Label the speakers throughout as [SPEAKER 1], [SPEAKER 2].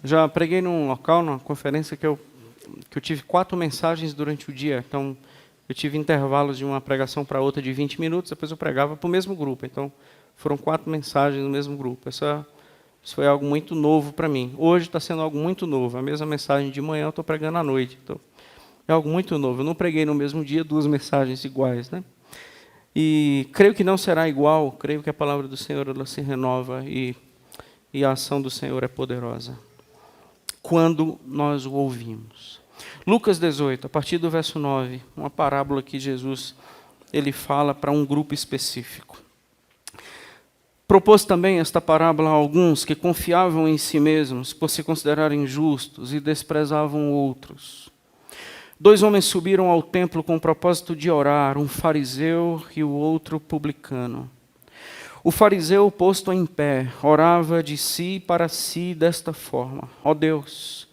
[SPEAKER 1] Já preguei num local, numa conferência, que eu tive 4 mensagens durante o dia. Então, eu tive intervalos de uma pregação para outra de 20 minutos, depois eu pregava para o mesmo grupo. Então, foram 4 mensagens no mesmo grupo. Isso foi algo muito novo para mim. Hoje está sendo algo muito novo. A mesma mensagem de manhã eu estou pregando à noite. Então, é algo muito novo. Eu não preguei no mesmo dia 2 mensagens iguais, né? E creio que não será igual. Creio que a palavra do Senhor ela se renova e a ação do Senhor é poderosa quando nós o ouvimos. Lucas 18, a partir do verso 9, uma parábola que Jesus ele fala para um grupo específico. Propôs também esta parábola a alguns que confiavam em si mesmos por se considerarem justos e desprezavam outros. 2 homens subiram ao templo com o propósito de orar, um fariseu e o outro publicano. O fariseu, posto em pé, orava de si para si desta forma: ó Deus,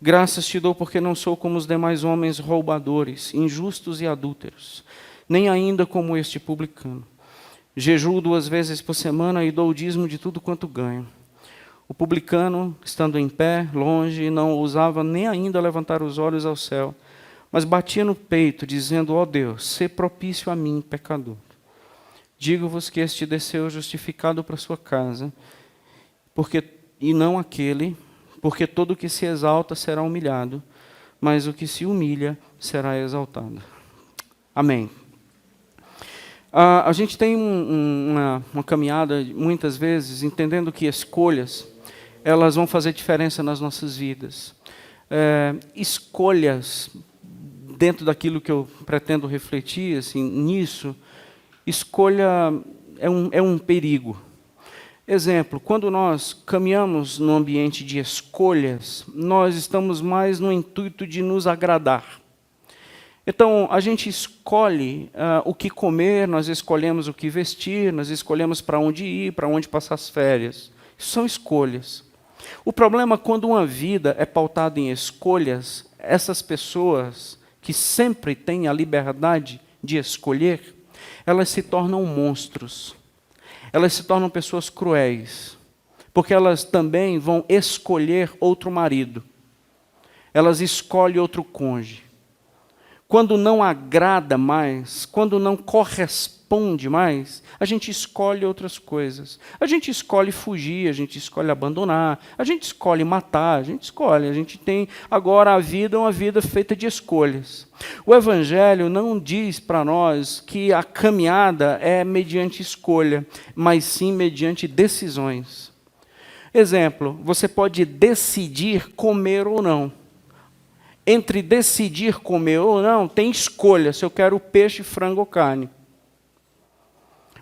[SPEAKER 1] graças te dou porque não sou como os demais homens roubadores, injustos e adúlteros, nem ainda como este publicano. Jejuo 2 vezes por semana e dou o dízimo de tudo quanto ganho. O publicano, estando em pé, longe, não ousava nem ainda levantar os olhos ao céu, mas batia no peito, dizendo: ó Deus, sê propício a mim, pecador. Digo-vos que este desceu justificado para sua casa, e não aquele, porque todo o que se exalta será humilhado, mas o que se humilha será exaltado. Amém. A gente tem uma caminhada, muitas vezes, entendendo que escolhas, elas vão fazer diferença nas nossas vidas. Escolhas, dentro daquilo que eu pretendo refletir, assim, nisso, escolha é um perigo. Exemplo, quando nós caminhamos no ambiente de escolhas, nós estamos mais no intuito de nos agradar. Então, a gente escolhe o que comer, nós escolhemos o que vestir, nós escolhemos para onde ir, para onde passar as férias. Isso são escolhas. O problema é quando uma vida é pautada em escolhas, essas pessoas que sempre têm a liberdade de escolher, elas se tornam monstros. Elas se tornam pessoas cruéis, porque elas também vão escolher outro marido. Elas escolhem outro cônjuge. Quando não agrada mais, quando não corresponde mais, a gente escolhe outras coisas. A gente escolhe fugir, a gente escolhe abandonar, a gente escolhe matar, a gente tem agora a vida, uma vida feita de escolhas. O Evangelho não diz para nós que a caminhada é mediante escolha, mas sim mediante decisões. Exemplo, você pode decidir comer ou não. Entre decidir comer ou não, tem escolha, se eu quero peixe, frango ou carne.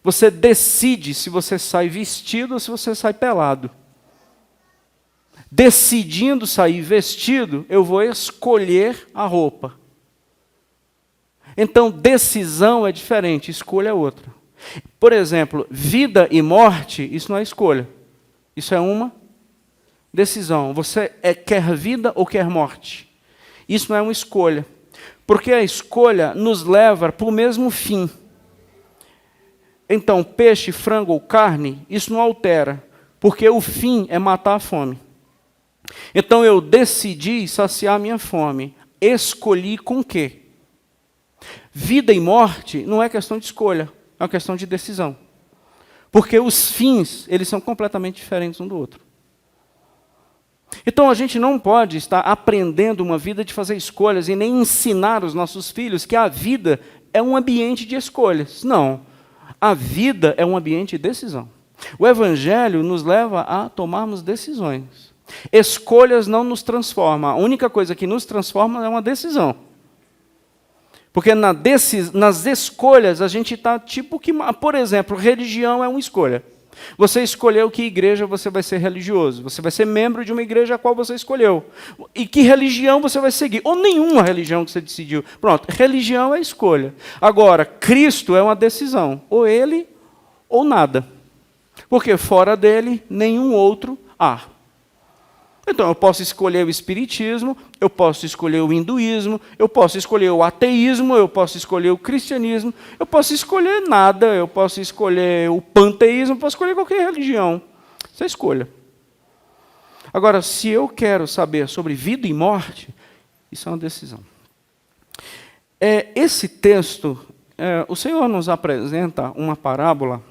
[SPEAKER 1] Você decide se você sai vestido ou se você sai pelado. Decidindo sair vestido, eu vou escolher a roupa. Então, decisão é diferente, escolha é outra. Por exemplo, vida e morte, isso não é escolha. Isso é uma decisão. Você quer vida ou quer morte? Isso não é uma escolha, porque a escolha nos leva para o mesmo fim. Então, peixe, frango ou carne, isso não altera, porque o fim é matar a fome. Então, eu decidi saciar minha fome, escolhi com quê? Vida e morte não é questão de escolha, é uma questão de decisão. Porque os fins, eles são completamente diferentes um do outro. Então, a gente não pode estar aprendendo uma vida de fazer escolhas e nem ensinar os nossos filhos que a vida é um ambiente de escolhas. Não. A vida é um ambiente de decisão. O Evangelho nos leva a tomarmos decisões. Escolhas não nos transformam. A única coisa que nos transforma é uma decisão. Porque nas escolhas a gente está tipo que... Por exemplo, religião é uma escolha. Você escolheu que igreja você vai ser religioso. Você vai ser membro de uma igreja a qual você escolheu. E que religião você vai seguir. Ou nenhuma religião que você decidiu. Pronto, religião é escolha. Agora, Cristo é uma decisão. Ou ele, ou nada. Porque fora dele, nenhum outro há. Então, eu posso escolher o espiritismo, eu posso escolher o hinduísmo, eu posso escolher o ateísmo, eu posso escolher o cristianismo, eu posso escolher nada, eu posso escolher o panteísmo, eu posso escolher qualquer religião. Isso é escolha. Agora, se eu quero saber sobre vida e morte, isso é uma decisão. Esse texto, o Senhor nos apresenta uma parábola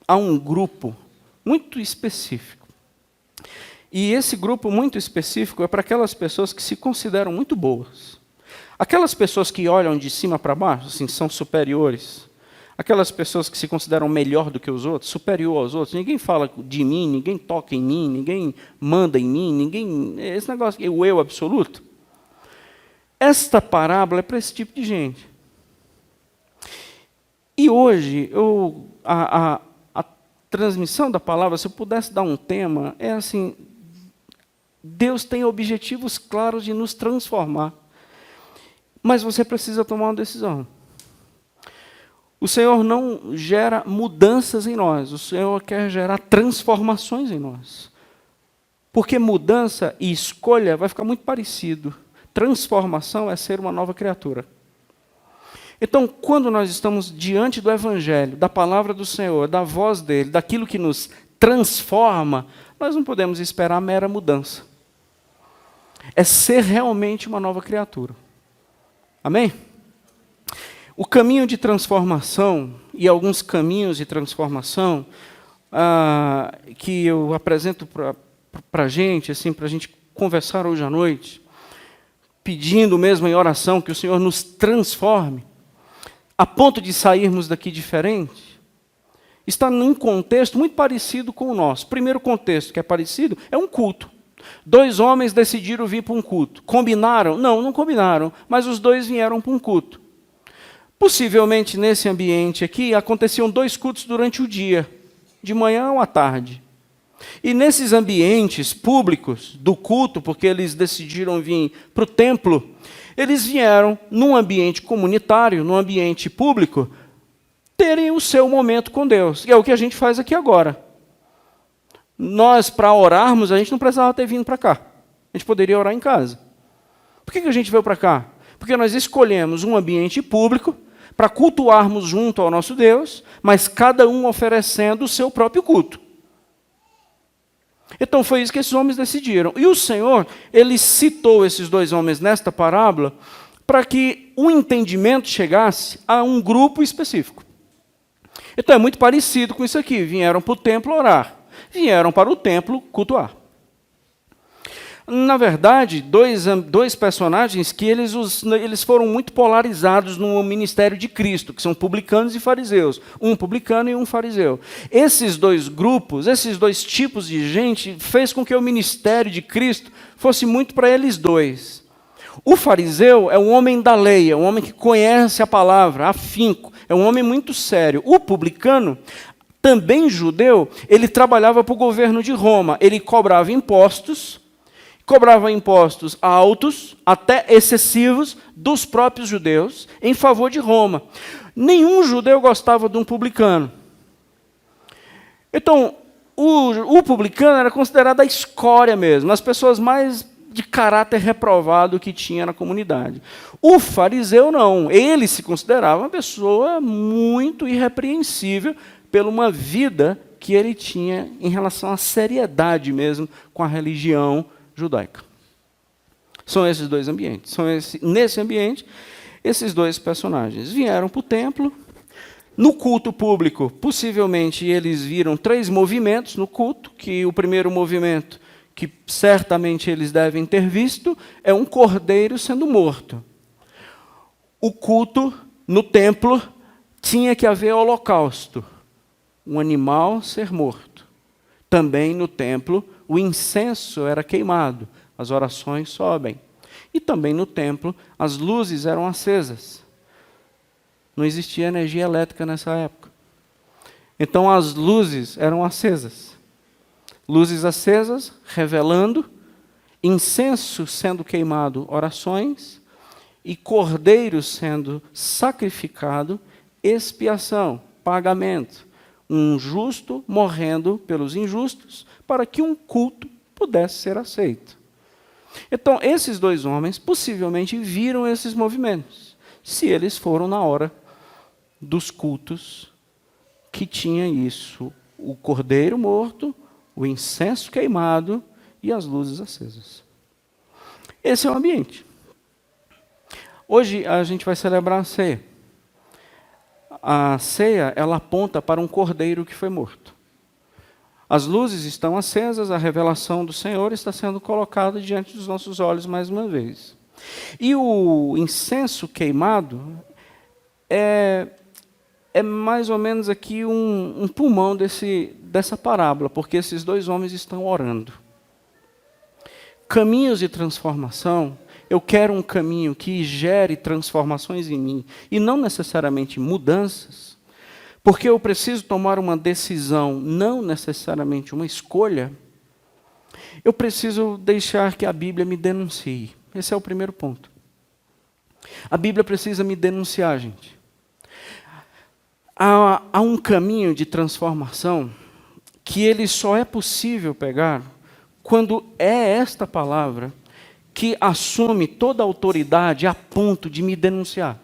[SPEAKER 1] a um grupo muito específico. E esse grupo muito específico é para aquelas pessoas que se consideram muito boas. Aquelas pessoas que olham de cima para baixo, assim, são superiores. Aquelas pessoas que se consideram melhor do que os outros, superior aos outros. Ninguém fala de mim, ninguém toca em mim, ninguém manda em mim, ninguém... Esse negócio, o eu absoluto. Esta parábola é para esse tipo de gente. E hoje, a transmissão da palavra, se eu pudesse dar um tema, é assim, Deus tem objetivos claros de nos transformar. Mas você precisa tomar uma decisão. O Senhor não gera mudanças em nós, o Senhor quer gerar transformações em nós. Porque mudança e escolha vai ficar muito parecido. Transformação é ser uma nova criatura. Então, quando nós estamos diante do Evangelho, da palavra do Senhor, da voz dEle, daquilo que nos transforma, nós não podemos esperar mera mudança. É ser realmente uma nova criatura. Amém? O caminho de transformação, e alguns caminhos de transformação, que eu apresento para a gente, assim, para a gente conversar hoje à noite, pedindo mesmo em oração que o Senhor nos transforme, a ponto de sairmos daqui diferente, está num contexto muito parecido com o nosso. O primeiro contexto que é parecido é um culto. 2 homens decidiram vir para um culto. Combinaram? Não, não combinaram, mas os 2 vieram para um culto. Possivelmente, nesse ambiente aqui, aconteciam 2 cultos durante o dia, de manhã ou à tarde. E nesses ambientes públicos do culto, porque eles decidiram vir para o templo, eles vieram num ambiente comunitário, num ambiente público, terem o seu momento com Deus. E é o que a gente faz aqui agora. Nós, para orarmos, a gente não precisava ter vindo para cá. A gente poderia orar em casa. Por que a gente veio para cá? Porque nós escolhemos um ambiente público para cultuarmos junto ao nosso Deus, mas cada um oferecendo o seu próprio culto. Então foi isso que esses homens decidiram. E o Senhor, Ele citou esses 2 homens nesta parábola para que o entendimento chegasse a um grupo específico. Então é muito parecido com isso aqui. Vieram para o templo orar. Vieram para o templo cultuar. Na verdade, 2 personagens que eles foram muito polarizados no ministério de Cristo, que são publicanos e fariseus. Um publicano e um fariseu. Esses 2 grupos, esses 2 tipos de gente, fez com que o ministério de Cristo fosse muito para eles 2. O fariseu é um homem da lei, é um homem que conhece a palavra, afinco, é um homem muito sério. O publicano, também judeu, ele trabalhava para o governo de Roma, ele cobrava impostos altos, até excessivos, dos próprios judeus, em favor de Roma. Nenhum judeu gostava de um publicano. Então, o publicano era considerado a escória mesmo, as pessoas mais de caráter reprovado que tinha na comunidade. O fariseu não, ele se considerava uma pessoa muito irrepreensível pela uma vida que ele tinha em relação à seriedade mesmo com a religião judaica. São esses 2 ambientes. Nesse ambiente, esses 2 personagens vieram para o templo. No culto público, possivelmente, eles viram 3 movimentos no culto, que o primeiro movimento, que certamente eles devem ter visto, é um cordeiro sendo morto. O culto no templo tinha que haver holocausto, um animal ser morto. Também no templo, o incenso era queimado, as orações sobem. E também no templo, as luzes eram acesas. Não existia energia elétrica nessa época. Então as luzes eram acesas. Luzes acesas, revelando, incenso sendo queimado, orações, e cordeiro sendo sacrificado, expiação, pagamento. Um justo morrendo pelos injustos, para que um culto pudesse ser aceito. Então, esses 2 homens possivelmente viram esses movimentos, se eles foram na hora dos cultos que tinha isso, o cordeiro morto, o incenso queimado e as luzes acesas. Esse é o ambiente. Hoje a gente vai celebrar a ceia. A ceia, ela aponta para um cordeiro que foi morto. As luzes estão acesas, a revelação do Senhor está sendo colocada diante dos nossos olhos mais uma vez. E o incenso queimado é mais ou menos aqui um pulmão dessa parábola, porque esses dois homens estão orando. Caminhos de transformação, eu quero um caminho que gere transformações em mim, e não necessariamente mudanças, porque eu preciso tomar uma decisão, não necessariamente uma escolha. Eu preciso deixar que a Bíblia me denuncie. Esse é o primeiro ponto. A Bíblia precisa me denunciar, gente. Há um caminho de transformação que ele só é possível pegar quando é esta palavra que assume toda a autoridade a ponto de me denunciar.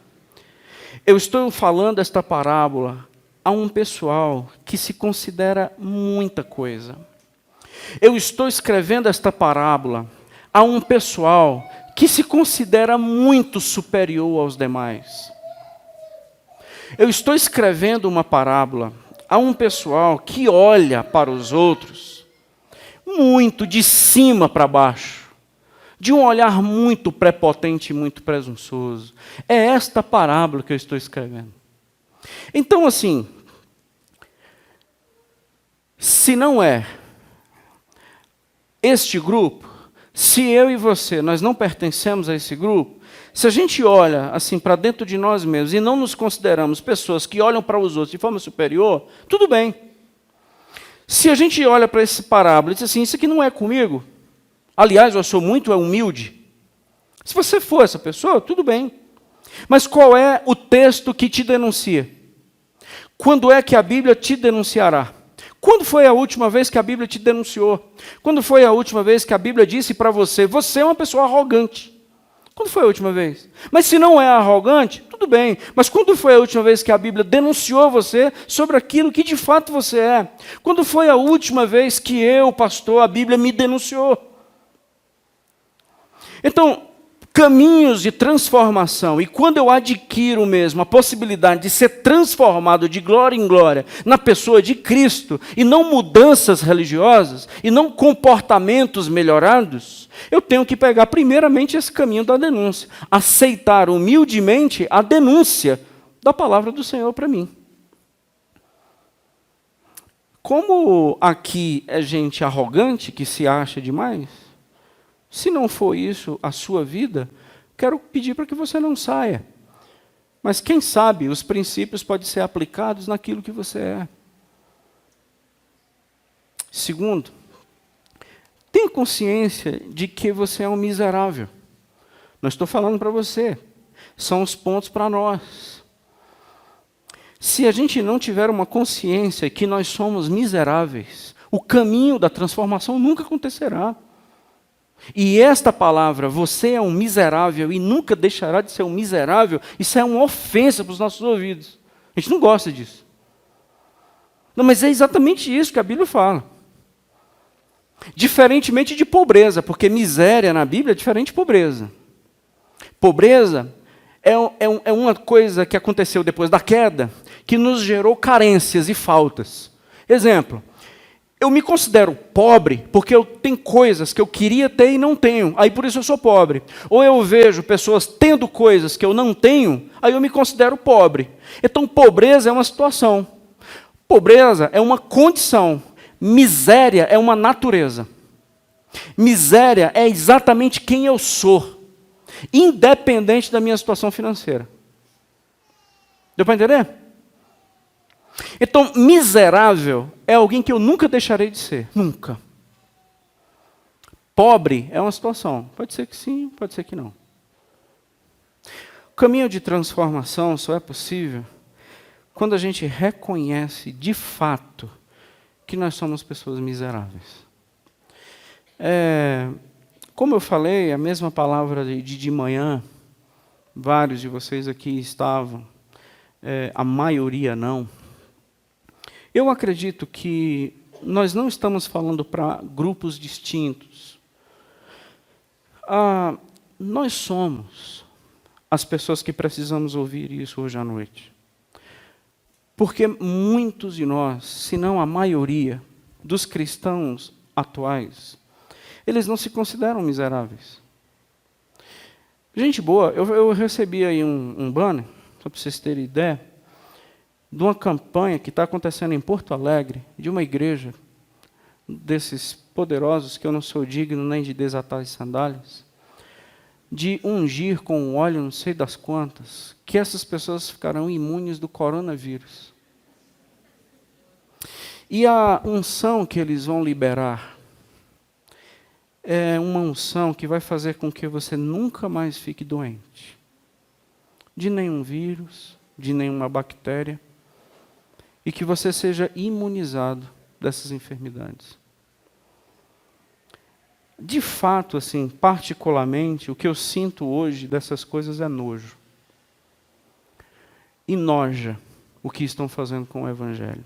[SPEAKER 1] Eu estou falando esta parábola a um pessoal que se considera muita coisa. Eu estou escrevendo esta parábola a um pessoal que se considera muito superior aos demais. Eu estou escrevendo uma parábola a um pessoal que olha para os outros muito de cima para baixo, de um olhar muito prepotente e muito presunçoso. É esta parábola que eu estou escrevendo. Então, assim, se não é este grupo, se eu e você, nós não pertencemos a esse grupo, se a gente olha assim para dentro de nós mesmos e não nos consideramos pessoas que olham para os outros de forma superior, tudo bem. Se a gente olha para esse parábola e diz assim, isso aqui não é comigo, aliás, eu sou muito humilde. Se você for essa pessoa, tudo bem. Mas qual é o texto que te denuncia? Quando é que a Bíblia te denunciará? Quando foi a última vez que a Bíblia te denunciou? Quando foi a última vez que a Bíblia disse para você, você é uma pessoa arrogante? Quando foi a última vez? Mas se não é arrogante, tudo bem. Mas quando foi a última vez que a Bíblia denunciou você sobre aquilo que de fato você é? Quando foi a última vez que eu, pastor, a Bíblia me denunciou? Então, caminhos de transformação, e quando eu adquiro mesmo a possibilidade de ser transformado de glória em glória na pessoa de Cristo, e não mudanças religiosas, e não comportamentos melhorados, eu tenho que pegar primeiramente esse caminho da denúncia, aceitar humildemente a denúncia da palavra do Senhor para mim. Como aqui é gente arrogante que se acha demais, se não for isso a sua vida, quero pedir para que você não saia. Mas quem sabe os princípios podem ser aplicados naquilo que você é. Segundo, tenha consciência de que você é um miserável. Não estou falando para você. São os pontos para nós. Se a gente não tiver uma consciência que nós somos miseráveis, o caminho da transformação nunca acontecerá. E esta palavra, você é um miserável e nunca deixará de ser um miserável, isso é uma ofensa para os nossos ouvidos. A gente não gosta disso. Não, mas é exatamente isso que a Bíblia fala. Diferentemente de pobreza, porque miséria na Bíblia é diferente de pobreza. Pobreza é uma coisa que aconteceu depois da queda, que nos gerou carências e faltas. Exemplo, eu me considero pobre porque eu tenho coisas que eu queria ter e não tenho, aí por isso eu sou pobre. Ou eu vejo pessoas tendo coisas que eu não tenho, aí eu me considero pobre. Então, pobreza é uma situação. Pobreza é uma condição. Miséria é uma natureza. Miséria é exatamente quem eu sou, independente da minha situação financeira. Deu para entender? Então, miserável é alguém que eu nunca deixarei de ser. Nunca. Pobre é uma situação. Pode ser que sim, pode ser que não. O caminho de transformação só é possível quando a gente reconhece de fato que nós somos pessoas miseráveis. Como eu falei, a mesma palavra de manhã, vários de vocês aqui estavam, a maioria não. Eu acredito que nós não estamos falando para grupos distintos. Nós somos as pessoas que precisamos ouvir isso hoje à noite. Porque muitos de nós, se não a maioria, dos cristãos atuais, eles não se consideram miseráveis. Gente boa, eu recebi aí um banner, só para vocês terem ideia, de uma campanha que está acontecendo em Porto Alegre, de uma igreja desses poderosos, que eu não sou digno nem de desatar as sandálias, de ungir com um óleo não sei das quantas, que essas pessoas ficarão imunes do coronavírus. E a unção que eles vão liberar é uma unção que vai fazer com que você nunca mais fique doente. De nenhum vírus, de nenhuma bactéria. E que você seja imunizado dessas enfermidades. De fato, assim, particularmente, o que eu sinto hoje dessas coisas é nojo. E noja o que estão fazendo com o Evangelho.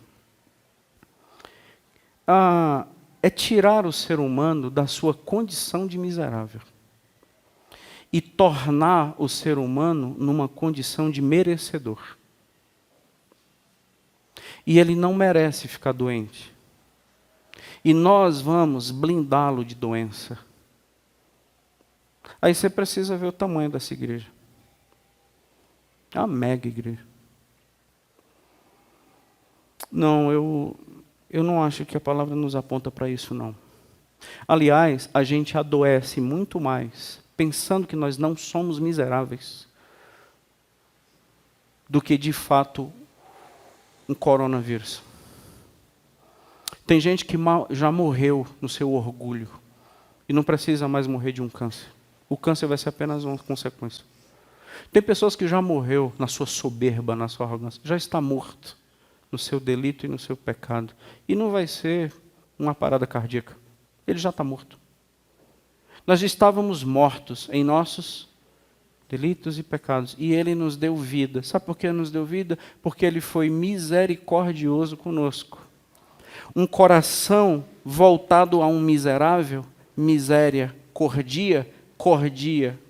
[SPEAKER 1] É tirar o ser humano da sua condição de miserável e tornar o ser humano numa condição de merecedor. E ele não merece ficar doente. E nós vamos blindá-lo de doença. Aí você precisa ver o tamanho dessa igreja. É uma mega igreja. Não, eu não acho que a palavra nos aponta para isso, não. Aliás, a gente adoece muito mais pensando que nós não somos miseráveis do que, de fato, um coronavírus. Tem gente que já morreu no seu orgulho e não precisa mais morrer de um câncer. O câncer vai ser apenas uma consequência. Tem pessoas que já morreu na sua soberba, na sua arrogância. Já está morto no seu delito e no seu pecado. E não vai ser uma parada cardíaca. Ele já está morto. Nós estávamos mortos em nossos delitos e pecados. E Ele nos deu vida. Sabe por que nos deu vida? Porque Ele foi misericordioso conosco. Um coração voltado a um miserável, miséria, cordia,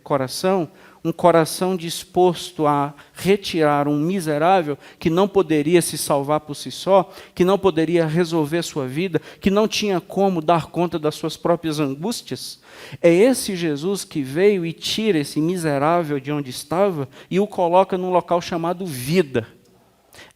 [SPEAKER 1] coração. Um coração disposto a retirar um miserável que não poderia se salvar por si só, que não poderia resolver sua vida, que não tinha como dar conta das suas próprias angústias. É esse Jesus que veio e tira esse miserável de onde estava e o coloca num local chamado vida.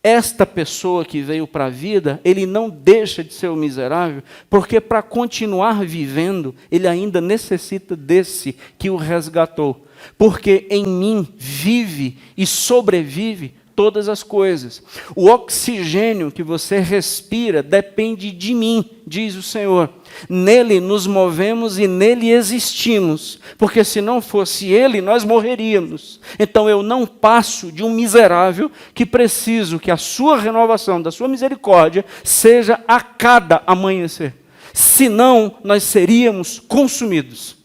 [SPEAKER 1] Esta pessoa que veio para a vida, ele não deixa de ser o miserável, porque para continuar vivendo, ele ainda necessita desse que o resgatou. Porque em mim vive e sobrevive todas as coisas. O oxigênio que você respira depende de mim, diz o Senhor. Nele nos movemos e nele existimos, porque se não fosse ele, nós morreríamos. Então eu não passo de um miserável que preciso que a sua renovação, da sua misericórdia, seja a cada amanhecer. Senão, nós seríamos consumidos.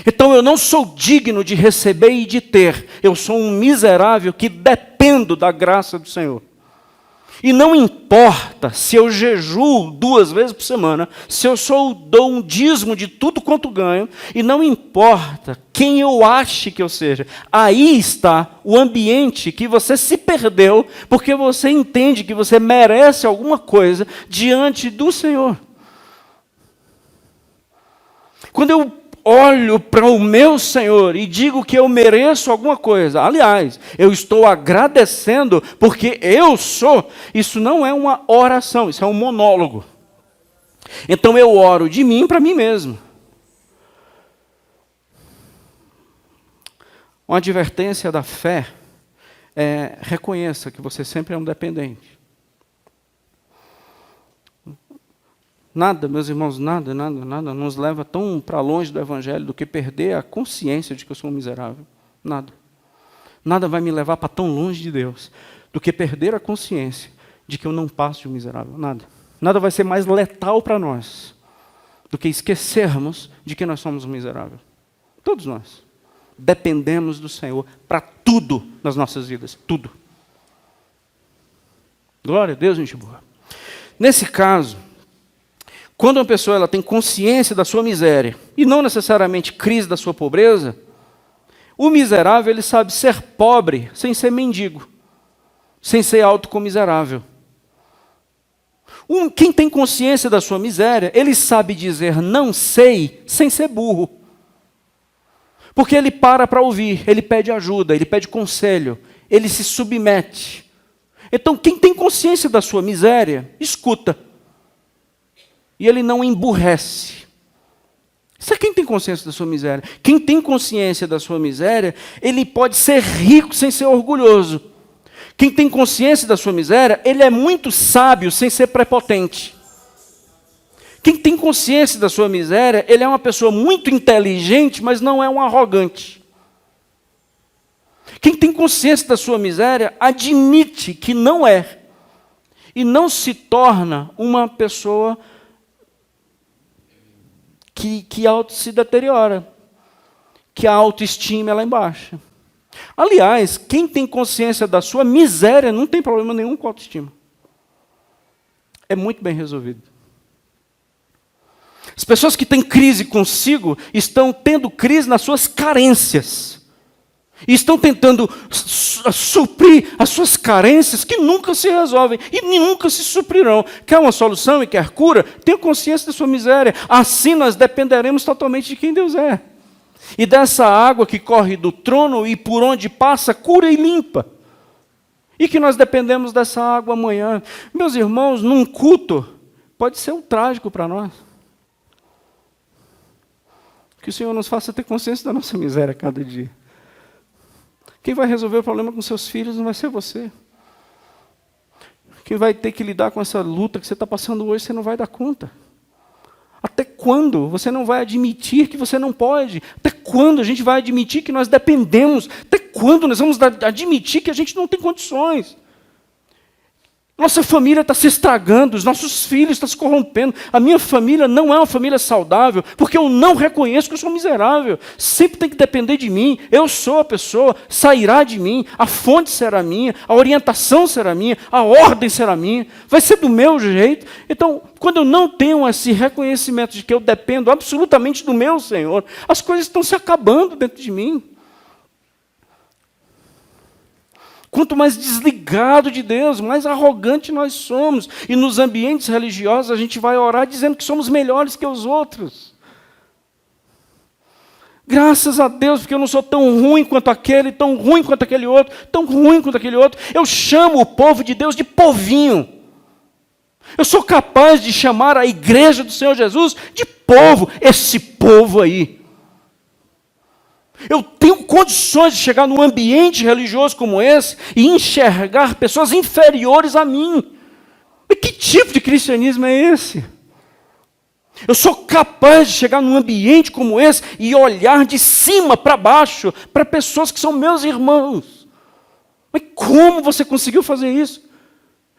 [SPEAKER 1] Então eu não sou digno de receber e de ter. Eu sou um miserável que dependo da graça do Senhor. E não importa se eu jejuo 2 vezes por semana, se eu dou um dízimo de tudo quanto ganho, e não importa quem eu ache que eu seja. Aí está o ambiente que você se perdeu, porque você entende que você merece alguma coisa diante do Senhor. Quando eu olho para o meu Senhor e digo que eu mereço alguma coisa, aliás, eu estou agradecendo porque eu sou, isso não é uma oração, isso é um monólogo. Então eu oro de mim para mim mesmo. Uma advertência da fé é: reconheça que você sempre é um dependente. Nada, meus irmãos, nada nos leva tão para longe do Evangelho do que perder a consciência de que eu sou um miserável. Nada. Nada vai me levar para tão longe de Deus do que perder a consciência de que eu não passo de um miserável. Nada. Nada vai ser mais letal para nós do que esquecermos de que nós somos um miserável. Todos nós dependemos do Senhor para tudo nas nossas vidas. Tudo. Glória a Deus, gente boa. Nesse caso, Quando uma pessoa ela tem consciência da sua miséria, e não necessariamente crise da sua pobreza, o miserável ele sabe ser pobre sem ser mendigo, sem ser autocomiserável. Quem tem consciência da sua miséria, ele sabe dizer não sei sem ser burro. Porque ele para ouvir, ele pede ajuda, ele pede conselho, ele se submete. Então, quem tem consciência da sua miséria, escuta. E ele não emburrece. Isso é quem tem consciência da sua miséria. Quem tem consciência da sua miséria, ele pode ser rico sem ser orgulhoso. Quem tem consciência da sua miséria, ele é muito sábio sem ser prepotente. Quem tem consciência da sua miséria, ele é uma pessoa muito inteligente, mas não é um arrogante. Quem tem consciência da sua miséria, admite que não é. E não se torna uma pessoa que auto se deteriora. Que a autoestima é lá embaixo. Aliás, quem tem consciência da sua miséria não tem problema nenhum com a autoestima. É muito bem resolvido. As pessoas que têm crise consigo estão tendo crise nas suas carências. E estão tentando suprir as suas carências que nunca se resolvem e nunca se suprirão. Quer uma solução e quer cura? Tenha consciência da sua miséria. Assim nós dependeremos totalmente de quem Deus é. E dessa água que corre do trono e por onde passa, cura e limpa. E que nós dependemos dessa água amanhã. Meus irmãos, num culto, pode ser um trágico para nós. Que o Senhor nos faça ter consciência da nossa miséria a cada dia. Quem vai resolver o problema com seus filhos não vai ser você. Quem vai ter que lidar com essa luta que você está passando hoje, você não vai dar conta. Até quando você não vai admitir que você não pode? Até quando a gente vai admitir que nós dependemos? Até quando nós vamos admitir que a gente não tem condições? Nossa família está se estragando, os nossos filhos estão se corrompendo. A minha família não é uma família saudável, porque eu não reconheço que eu sou miserável. Sempre tem que depender de mim. Eu sou a pessoa, sairá de mim, a fonte será minha, a orientação será minha, a ordem será minha, vai ser do meu jeito. Então, quando eu não tenho esse reconhecimento de que eu dependo absolutamente do meu Senhor, as coisas estão se acabando dentro de mim. Quanto mais desligado de Deus, mais arrogante nós somos. E nos ambientes religiosos a gente vai orar dizendo que somos melhores que os outros. Graças a Deus, porque eu não sou tão ruim quanto aquele, tão ruim quanto aquele outro, tão ruim quanto aquele outro. Eu chamo o povo de Deus de povinho. Eu sou capaz de chamar a igreja do Senhor Jesus de povo, esse povo aí. Eu tenho condições de chegar num ambiente religioso como esse e enxergar pessoas inferiores a mim. Mas que tipo de cristianismo é esse? Eu sou capaz de chegar num ambiente como esse e olhar de cima para baixo para pessoas que são meus irmãos. Mas como você conseguiu fazer isso?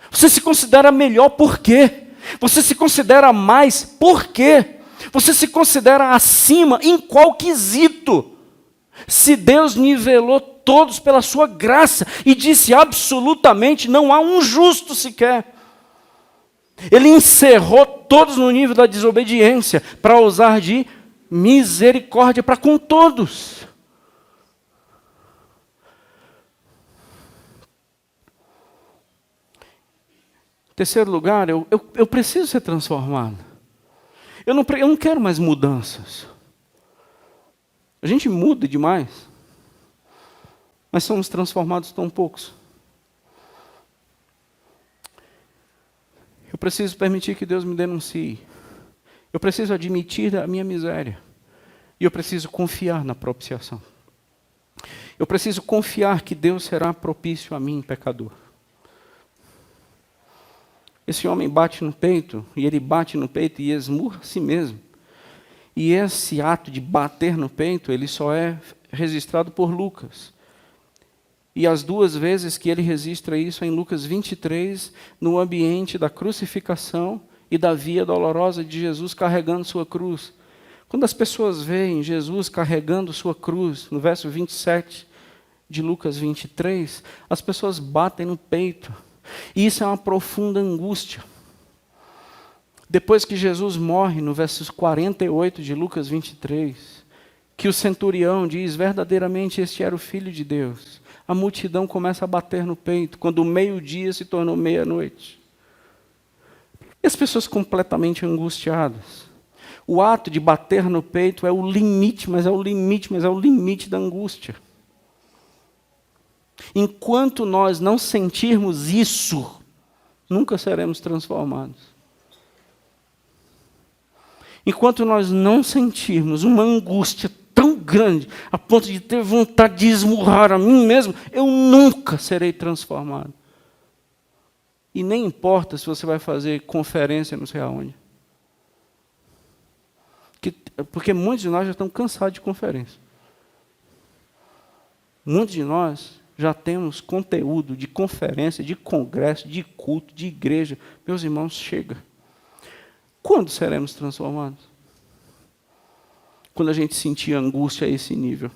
[SPEAKER 1] Você se considera melhor por quê? Você se considera mais por quê? Você se considera acima em qual quesito? Se Deus nivelou todos pela sua graça e disse absolutamente não há um justo sequer. Ele encerrou todos no nível da desobediência para usar de misericórdia para com todos. Em terceiro lugar, eu preciso ser transformado. Eu não quero mais mudanças. A gente muda demais, mas somos transformados tão poucos. Eu preciso permitir que Deus me denuncie. Eu preciso admitir a minha miséria. E eu preciso confiar na propiciação. Eu preciso confiar que Deus será propício a mim, pecador. Esse homem bate no peito, e ele bate no peito e esmurra a si mesmo. E esse ato de bater no peito, ele só é registrado por Lucas. E as duas vezes que ele registra isso é em Lucas 23, no ambiente da crucificação e da via dolorosa de Jesus carregando sua cruz. Quando as pessoas veem Jesus carregando sua cruz, no verso 27 de Lucas 23, as pessoas batem no peito. E isso é uma profunda angústia. Depois que Jesus morre, no versos 48 de Lucas 23, que o centurião diz, verdadeiramente este era o Filho de Deus. A multidão começa a bater no peito, quando o meio-dia se tornou meia-noite. E as pessoas completamente angustiadas. O ato de bater no peito é o limite, mas é o limite, mas é o limite da angústia. Enquanto nós não sentirmos isso, nunca seremos transformados. Enquanto nós não sentirmos uma angústia tão grande, a ponto de ter vontade de esmurrar a mim mesmo, eu nunca serei transformado. E nem importa se você vai fazer conferência não sei aonde. Porque muitos de nós já estão cansados de conferência. Muitos de nós já temos conteúdo de conferência, de congresso, de culto, de igreja. Meus irmãos, chega. Quando seremos transformados? Quando a gente sentir angústia a esse nível.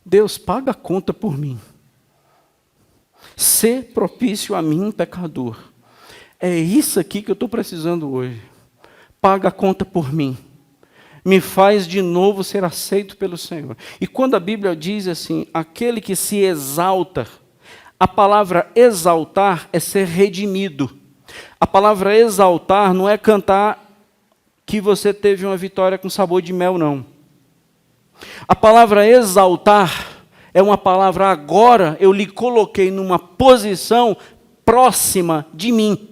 [SPEAKER 1] Deus, paga a conta por mim. Ser propício a mim, pecador. É isso aqui que eu estou precisando hoje. Paga a conta por mim. Me faz de novo ser aceito pelo Senhor. E quando a Bíblia diz assim, aquele que se exalta, a palavra exaltar é ser redimido. A palavra exaltar não é cantar que você teve uma vitória com sabor de mel, não. A palavra exaltar é uma palavra agora eu lhe coloquei numa posição próxima de mim.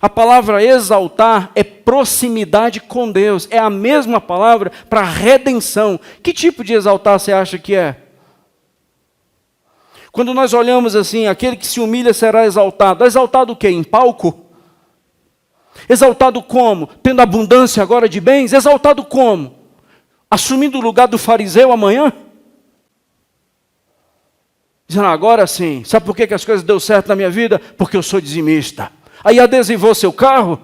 [SPEAKER 1] A palavra exaltar é proximidade com Deus. É a mesma palavra para redenção. Que tipo de exaltar você acha que é? Quando nós olhamos assim, aquele que se humilha será exaltado. Exaltado o quê? Em palco? Exaltado como? Tendo abundância agora de bens? Exaltado como? Assumindo o lugar do fariseu amanhã? Dizendo, agora sim, sabe por que as coisas deu certo na minha vida? Porque eu sou dizimista. Aí adesivou seu carro?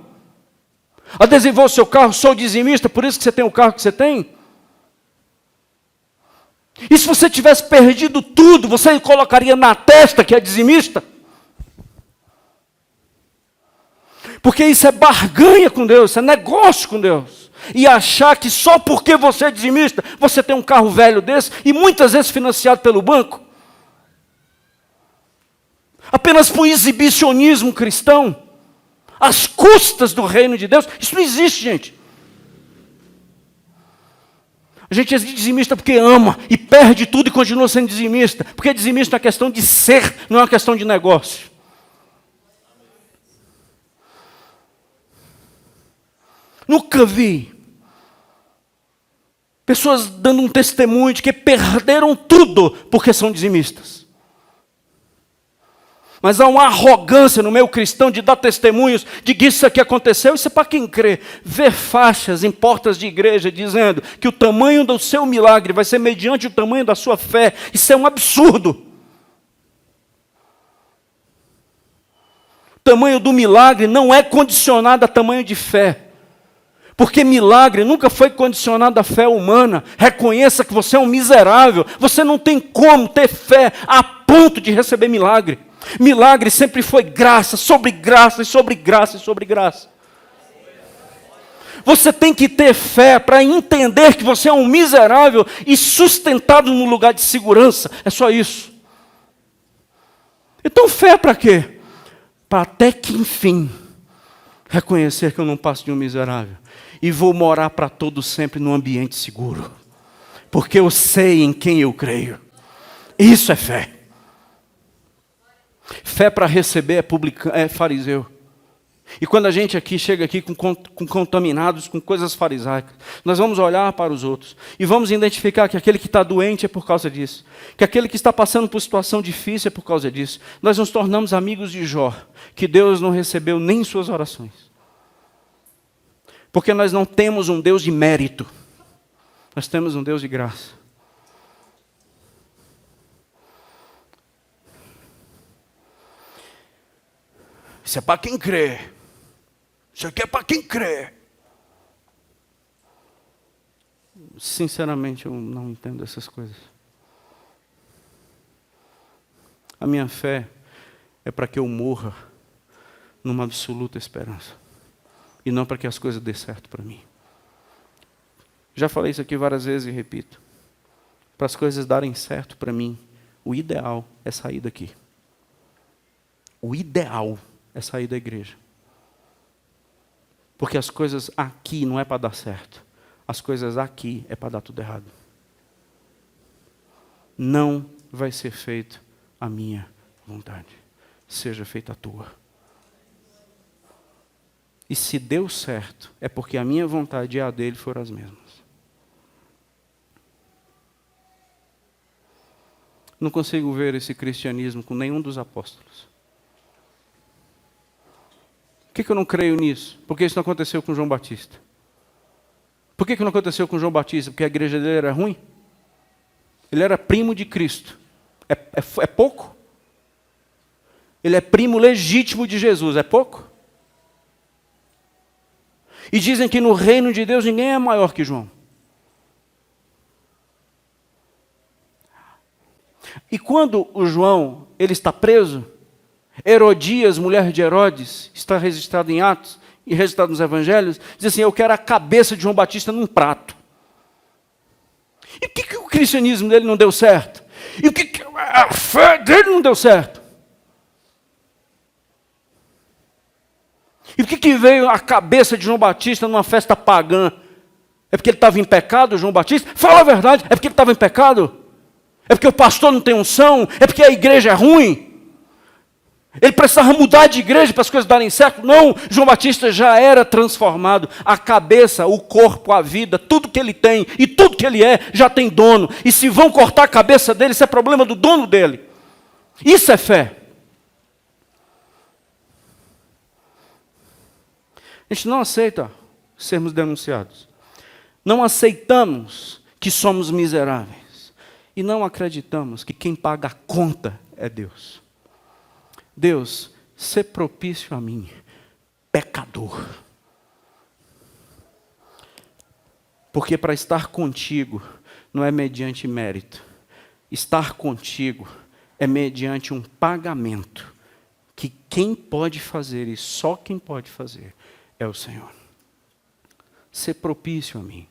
[SPEAKER 1] Adesivou seu carro, sou dizimista, por isso que você tem o carro que você tem? E se você tivesse perdido tudo, você colocaria na testa que é dizimista? Porque isso é barganha com Deus, isso é negócio com Deus. E achar que só porque você é dizimista, você tem um carro velho desse, e muitas vezes financiado pelo banco. Apenas por exibicionismo cristão, às custas do reino de Deus, isso não existe, gente. A gente é dizimista porque ama e perde tudo e continua sendo dizimista. Porque dizimista é uma questão de ser, não é uma questão de negócio. Nunca vi pessoas dando um testemunho de que perderam tudo porque são dizimistas. Mas há uma arrogância no meio cristão de dar testemunhos de que isso aqui aconteceu. Isso é para quem crê. Ver faixas em portas de igreja dizendo que o tamanho do seu milagre vai ser mediante o tamanho da sua fé. Isso é um absurdo. O tamanho do milagre não é condicionado a tamanho de fé. Porque milagre nunca foi condicionado à fé humana. Reconheça que você é um miserável. Você não tem como ter fé a ponto de receber milagre. Milagre sempre foi graça, sobre graça, e sobre graça, e sobre graça. Você tem que ter fé para entender que você é um miserável e sustentado num lugar de segurança. É só isso. Então fé para quê? Para até que enfim reconhecer que eu não passo de um miserável. E vou morar para todo sempre num ambiente seguro. Porque eu sei em quem eu creio. Isso é fé. Fé para receber é fariseu. E quando a gente aqui chega aqui com contaminados, com coisas farisaicas, nós vamos olhar para os outros e vamos identificar que aquele que está doente é por causa disso, que aquele que está passando por situação difícil é por causa disso. Nós nos tornamos amigos de Jó, que Deus não recebeu nem suas orações. Porque nós não temos um Deus de mérito, nós temos um Deus de graça. Isso é para quem crê. Isso aqui é para quem crê. Sinceramente, eu não entendo essas coisas. A minha fé é para que eu morra numa absoluta esperança. E não para que as coisas dêem certo para mim. Já falei isso aqui várias vezes e repito. Para as coisas darem certo para mim, o ideal é sair daqui. O ideal é sair da igreja. Porque as coisas aqui não é para dar certo. As coisas aqui é para dar tudo errado. Não vai ser feito a minha vontade. Seja feita a tua. E se deu certo, é porque a minha vontade e a dele foram as mesmas. Não consigo ver esse cristianismo com nenhum dos apóstolos. Por que eu não creio nisso? Porque isso não aconteceu com João Batista. Por que não aconteceu com João Batista? Porque a igreja dele era ruim? Ele era primo de Cristo. É pouco? Ele é primo legítimo de Jesus. É pouco? E dizem que no reino de Deus ninguém é maior que João. E quando o João ele está preso, Herodias, mulher de Herodes, está registrado em Atos e registrado nos Evangelhos, diz assim: eu quero a cabeça de João Batista num prato. E por que o cristianismo dele não deu certo? E o que a fé dele não deu certo? E por que veio a cabeça de João Batista numa festa pagã? É porque ele estava em pecado, João Batista? Fala a verdade, é porque ele estava em pecado? É porque o pastor não tem unção? É porque a igreja é ruim? Ele precisava mudar de igreja para as coisas darem certo? Não, João Batista já era transformado. A cabeça, o corpo, a vida, tudo que ele tem e tudo que ele é, já tem dono. E se vão cortar a cabeça dele, isso é problema do dono dele. Isso é fé. A gente não aceita sermos denunciados. Não aceitamos que somos miseráveis. E não acreditamos que quem paga a conta é Deus. Deus, sê propício a mim, pecador. Porque para estar contigo não é mediante mérito. Estar contigo é mediante um pagamento que quem pode fazer e só quem pode fazer é o Senhor. Sê propício a mim.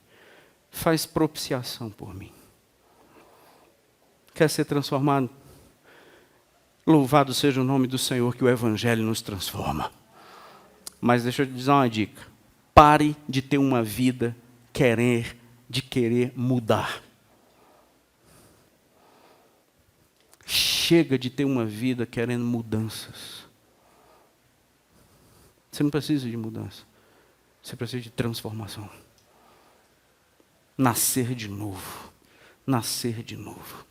[SPEAKER 1] Faz propiciação por mim. Quer ser transformado? Louvado seja o nome do Senhor, que o Evangelho nos transforma. Mas deixa eu te dizer uma dica. Pare de ter uma vida de querer mudar. Chega de ter uma vida querendo mudanças. Você não precisa de mudança. Você precisa de transformação. Nascer de novo. Nascer de novo.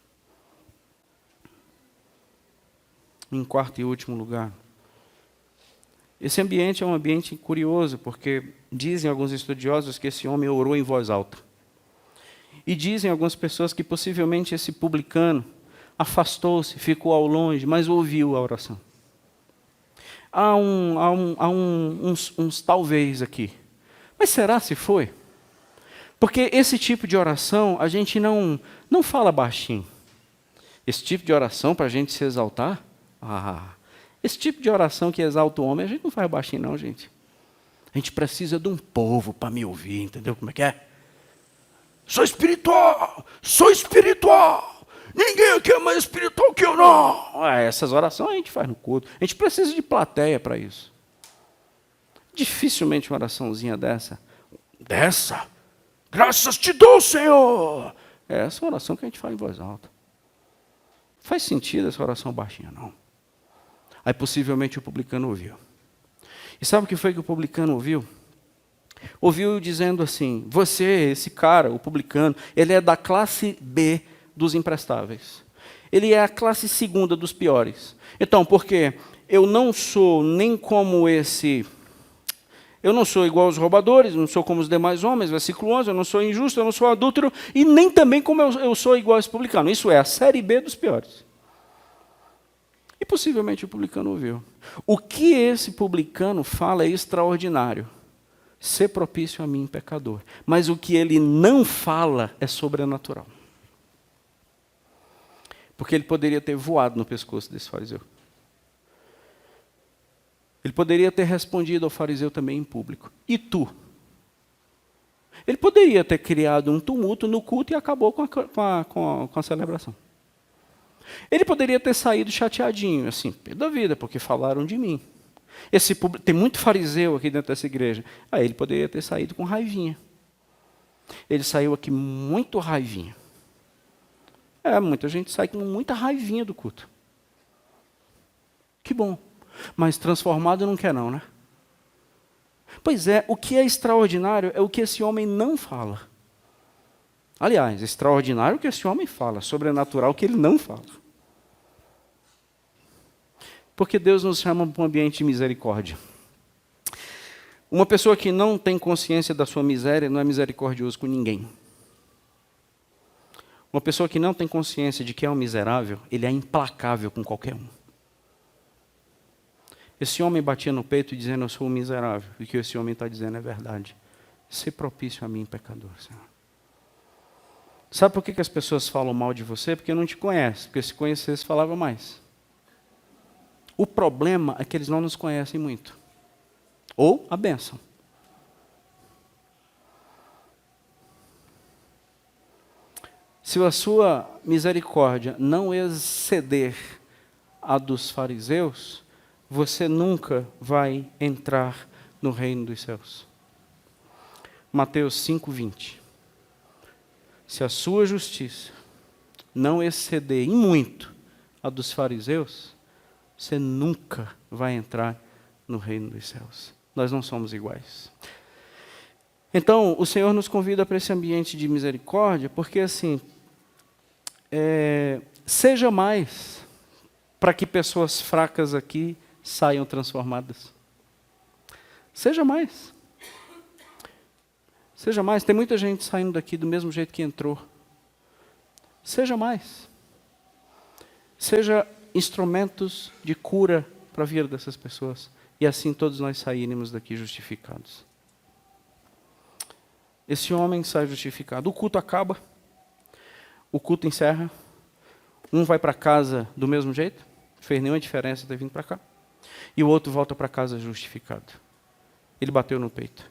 [SPEAKER 1] Em quarto e último lugar, esse ambiente é um ambiente curioso, porque dizem alguns estudiosos que esse homem orou em voz alta. E dizem algumas pessoas que possivelmente esse publicano afastou-se, ficou ao longe, mas ouviu a oração. Há uns talvez aqui. Mas será se foi? Porque esse tipo de oração a gente não fala baixinho. Esse tipo de oração para a gente se exaltar, esse tipo de oração que exalta o homem, a gente não faz baixinho não, gente. A gente precisa de um povo para me ouvir, entendeu como é que é? Sou espiritual, ninguém aqui é mais espiritual que eu não. Essas orações a gente faz no culto. A gente precisa de plateia para isso. Dificilmente uma oraçãozinha dessa, graças te dou, Senhor. Essa é uma oração que a gente faz em voz alta. Faz sentido essa oração baixinha, não. Aí possivelmente o publicano ouviu. E sabe o que foi que o publicano ouviu? Ouviu dizendo assim: você, esse cara, o publicano, ele é da classe B dos imprestáveis. Ele é a classe segunda dos piores. Então, porque eu não sou nem como esse... Eu não sou igual aos roubadores, não sou como os demais homens, versículo 11, eu não sou injusto, eu não sou adúltero, e nem também como eu sou igual a esse publicano. Isso é a série B dos piores. E possivelmente o publicano ouviu. O que esse publicano fala é extraordinário. Ser propício a mim, pecador. Mas o que ele não fala é sobrenatural. Porque ele poderia ter voado no pescoço desse fariseu. Ele poderia ter respondido ao fariseu também em público. E tu? Ele poderia ter criado um tumulto no culto e acabou com a celebração. Ele poderia ter saído chateadinho, assim, pé da vida, porque falaram de mim. Tem muito fariseu aqui dentro dessa igreja. Aí ele poderia ter saído com raivinha. Ele saiu aqui muito raivinha. Muita gente sai com muita raivinha do culto. Que bom. Mas transformado não quer não, né? Pois é, o que é extraordinário é o que esse homem não fala. Aliás, extraordinário o que esse homem fala, sobrenatural o que ele não fala. Porque Deus nos chama para um ambiente de misericórdia. Uma pessoa que não tem consciência da sua miséria não é misericordioso com ninguém. Uma pessoa que não tem consciência de que é um miserável, ele é implacável com qualquer um. Esse homem batia no peito dizendo, eu sou um miserável. E o que esse homem está dizendo é verdade. Ser propício a mim, pecador, Senhor. Sabe por que as pessoas falam mal de você? Porque não te conhecem. Porque se conhecesse, falava mais. O problema é que eles não nos conhecem muito. Ou a bênção. Se a sua misericórdia não exceder a dos fariseus, você nunca vai entrar no reino dos céus. Mateus 5:20. Se a sua justiça não exceder em muito a dos fariseus, você nunca vai entrar no reino dos céus. Nós não somos iguais. Então, o Senhor nos convida para esse ambiente de misericórdia, porque assim, seja mais para que pessoas fracas aqui saiam transformadas. Seja mais. Seja mais. Tem muita gente saindo daqui do mesmo jeito que entrou. Seja mais. Seja instrumentos de cura para a vida dessas pessoas. E assim todos nós sairemos daqui justificados. Esse homem sai justificado. O culto acaba. O culto encerra. Um vai para casa do mesmo jeito. Não fez nenhuma diferença ter vindo para cá. E o outro volta para casa justificado. Ele bateu no peito.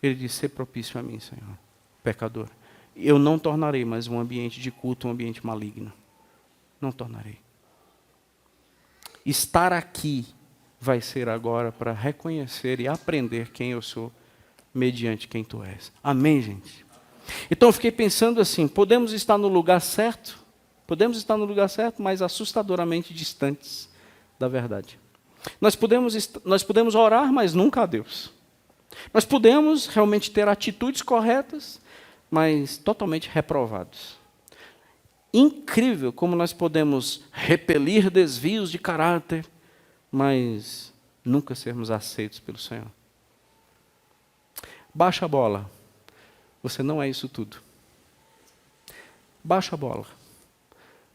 [SPEAKER 1] Ele disse, ser propício a mim, Senhor, pecador. Eu não tornarei mais um ambiente de culto, um ambiente maligno. Não tornarei. Estar aqui vai ser agora para reconhecer e aprender quem eu sou, mediante quem tu és. Amém, gente? Então eu fiquei pensando assim, podemos estar no lugar certo, mas assustadoramente distantes da verdade. Nós podemos orar, mas nunca a Deus. Nós podemos realmente ter atitudes corretas, mas totalmente reprovados. Incrível como nós podemos repelir desvios de caráter, mas nunca sermos aceitos pelo Senhor. Baixa a bola. Você não é isso tudo. Baixa a bola.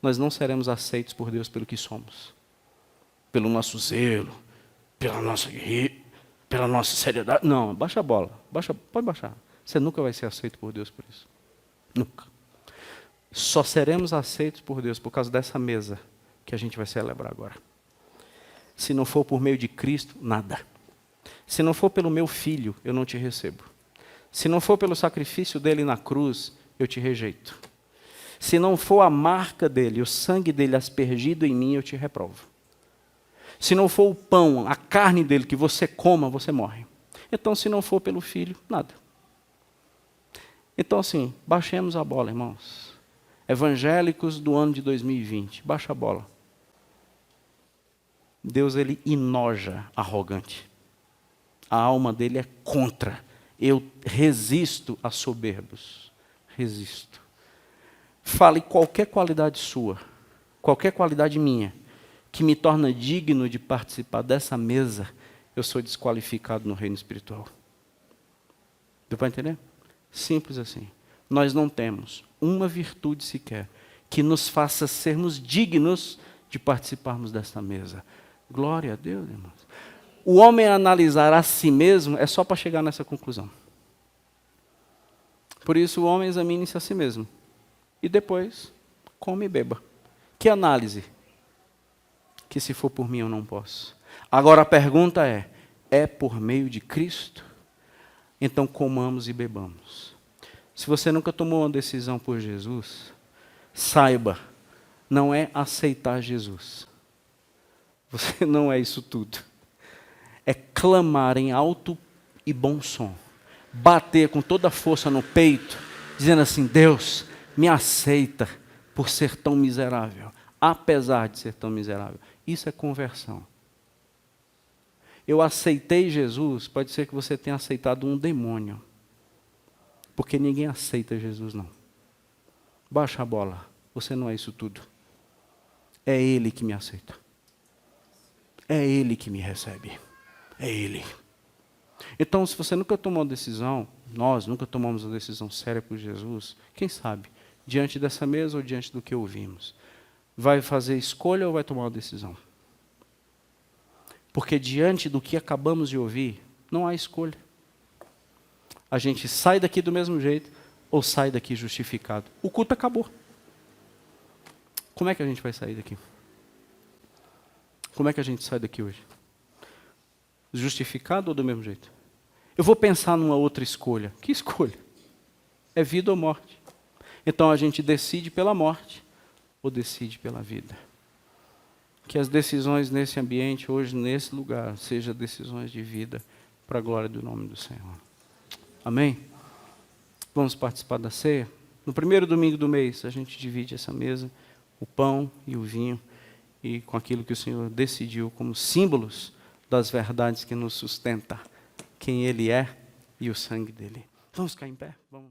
[SPEAKER 1] Nós não seremos aceitos por Deus pelo que somos. Pelo nosso zelo, pela nossa seriedade. Não, baixa a bola. Pode baixar. Você nunca vai ser aceito por Deus por isso. Nunca. Só seremos aceitos por Deus por causa dessa mesa que a gente vai celebrar agora. Se não for por meio de Cristo, nada. Se não for pelo meu filho, eu não te recebo. Se não for pelo sacrifício dele na cruz, eu te rejeito. Se não for a marca dele, o sangue dele aspergido em mim, eu te reprovo. Se não for o pão, a carne dele que você coma, você morre. Então, se não for pelo filho, nada. Então, assim, baixemos a bola, irmãos. Evangélicos do ano de 2020, baixa a bola. Deus, ele enoja arrogante. A alma dele é contra. Eu resisto a soberbos. Resisto. Fale qualquer qualidade sua, qualquer qualidade minha, que me torna digno de participar dessa mesa, eu sou desqualificado no reino espiritual. Deu para entender? Simples assim. Nós não temos uma virtude sequer que nos faça sermos dignos de participarmos dessa mesa. Glória a Deus, irmãos. O homem analisar a si mesmo é só para chegar nessa conclusão. Por isso o homem examine-se a si mesmo. E depois, come e beba. Que análise? Que se for por mim eu não posso. Agora a pergunta é por meio de Cristo? Então comamos e bebamos. Se você nunca tomou uma decisão por Jesus, saiba, não é aceitar Jesus. Você não é isso tudo. É clamar em alto e bom som. Bater com toda a força no peito, dizendo assim, Deus, me aceita por ser tão miserável, apesar de ser tão miserável. Isso é conversão. Eu aceitei Jesus, pode ser que você tenha aceitado um demônio. Porque ninguém aceita Jesus, não. Baixa a bola. Você não é isso tudo. É Ele que me aceita. É Ele que me recebe. É Ele. Então, se você nunca tomou uma decisão, nós nunca tomamos uma decisão séria por Jesus, quem sabe, diante dessa mesa ou diante do que ouvimos, vai fazer escolha ou vai tomar uma decisão? Porque diante do que acabamos de ouvir, não há escolha. A gente sai daqui do mesmo jeito ou sai daqui justificado. O culto acabou. Como é que a gente vai sair daqui? Como é que a gente sai daqui hoje? Justificado ou do mesmo jeito? Eu vou pensar numa outra escolha. Que escolha? É vida ou morte. Então a gente decide pela morte ou decide pela vida. Que as decisões nesse ambiente, hoje, nesse lugar, sejam decisões de vida para a glória do nome do Senhor. Amém? Vamos participar da ceia? No primeiro domingo do mês, a gente divide essa mesa, o pão e o vinho, e com aquilo que o Senhor decidiu como símbolos das verdades que nos sustenta, quem Ele é e o sangue dele. Vamos ficar em pé? Vamos.